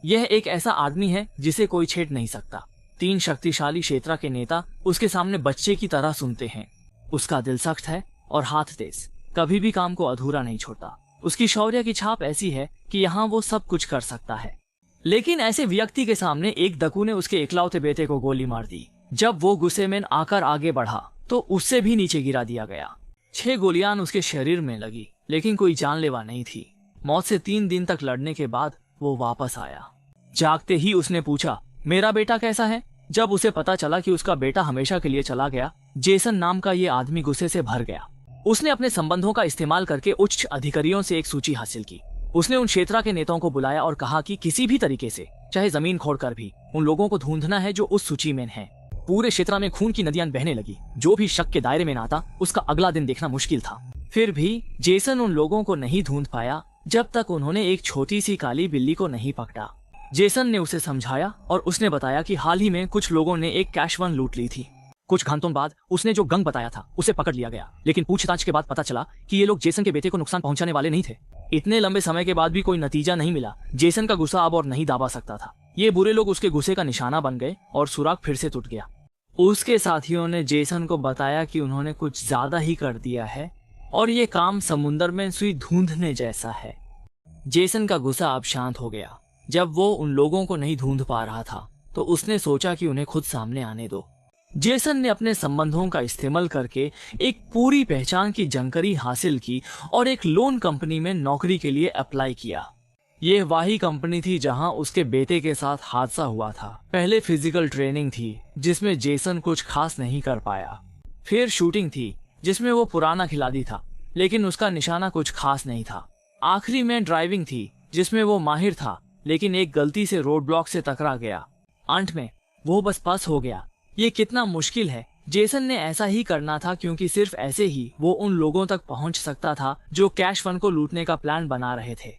यह एक ऐसा आदमी है जिसे कोई छेड़ नहीं सकता। 3 शक्तिशाली क्षेत्र के नेता उसके सामने बच्चे की तरह सुनते हैं। उसका दिल सख्त है और हाथ तेज, कभी भी काम को अधूरा नहीं छोड़ता। उसकी शौर्य की छाप ऐसी है कि यहाँ वो सब कुछ कर सकता है। लेकिन ऐसे व्यक्ति के सामने एक डकू ने उसके इकलौते बेटे को गोली मार दी। जब वो गुस्से में आकर आगे बढ़ा तो उससे भी नीचे गिरा दिया गया। 6 गोलियां उसके शरीर में लगी, लेकिन कोई जानलेवा नहीं थी। मौत से 3 दिन तक लड़ने के बाद वो वापस आया। जागते ही उसने पूछा, मेरा बेटा कैसा है? जब उसे पता चला कि उसका बेटा हमेशा के लिए चला गया, जेसन नाम का ये आदमी गुस्से से भर गया। उसने अपने संबंधों का इस्तेमाल करके उच्च अधिकारियों से एक सूची हासिल की। उसने उन क्षेत्र के नेताओं को बुलाया और कहा कि किसी भी तरीके से, चाहे जमीन खोदकर भी, उन लोगों को ढूंढना है जो उस सूची में हैं। पूरे क्षेत्र में खून की नदियां बहने लगी। जो भी शक के दायरे में ना आता, उसका अगला दिन देखना मुश्किल था। फिर भी जेसन उन लोगों को नहीं ढूंढ पाया जब तक उन्होंने एक छोटी सी काली बिल्ली को नहीं पकड़ा। जेसन ने उसे समझाया और उसने बताया कि हाल ही में कुछ लोगों ने एक कैश वैन लूट ली थी। कुछ घंटों बाद उसने जो गैंग बताया था उसे पकड़ लिया गया, लेकिन पूछताछ के बाद पता चला कि ये लोग जेसन के बेटे को नुकसान पहुंचाने वाले नहीं थे। इतने लंबे समय के बाद भी कोई नतीजा नहीं मिला। जेसन का गुस्सा अब और नहीं दाबा सकता था। ये बुरे लोग उसके गुस्से का निशाना बन गए और सुराग फिर से टूट गया। उसके साथियों ने जेसन को बताया कि उन्होंने कुछ ज्यादा ही कर दिया है और ये काम समुंदर में सुई ढूंढने जैसा है। जेसन का गुस्सा अब शांत हो गया। जब वो उन लोगों को नहीं ढूंढ पा रहा था तो उसने सोचा कि उन्हें खुद सामने आने दो। जेसन ने अपने संबंधों का इस्तेमाल करके एक पूरी पहचान की जानकारी हासिल की और एक लोन कंपनी में नौकरी के लिए अप्लाई किया। यह वही कंपनी थी जहां उसके बेटे के साथ हादसा हुआ था। पहले फिजिकल ट्रेनिंग थी जिसमें जेसन कुछ खास नहीं कर पाया। फिर शूटिंग थी जिसमें वो पुराना खिलाड़ी था, लेकिन उसका निशाना कुछ खास नहीं था। आखिरी में ड्राइविंग थी जिसमें वो माहिर था, लेकिन एक गलती से रोड ब्लॉक से टकरा गया। अंत में वो बस पास हो गया। ये कितना मुश्किल है। जेसन ने ऐसा ही करना था क्योंकि सिर्फ ऐसे ही वो उन लोगों तक पहुंच सकता था जो कैश फंड को लूटने का प्लान बना रहे थे।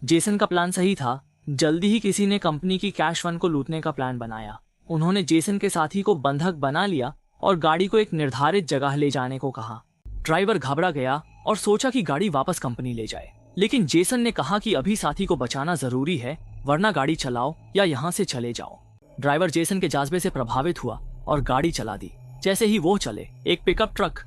जेसन का प्लान सही था। जल्दी ही किसी ने कंपनी की कैश फंड को लूटने का प्लान बनाया। उन्होंने जेसन के साथी को बंधक बना लिया और गाड़ी को एक निर्धारित जगह ले जाने को कहा। ड्राइवर घबरा गया और सोचा कि गाड़ी वापस कंपनी ले जाए, लेकिन जेसन ने कहा कि अभी साथी को बचाना जरूरी है, वरना गाड़ी चलाओ या यहाँ से चले जाओ। ड्राइवर जेसन के जज्बे से प्रभावित हुआ और गाड़ी चला दी। जैसे ही वो चले, एक पिकअप ट्रक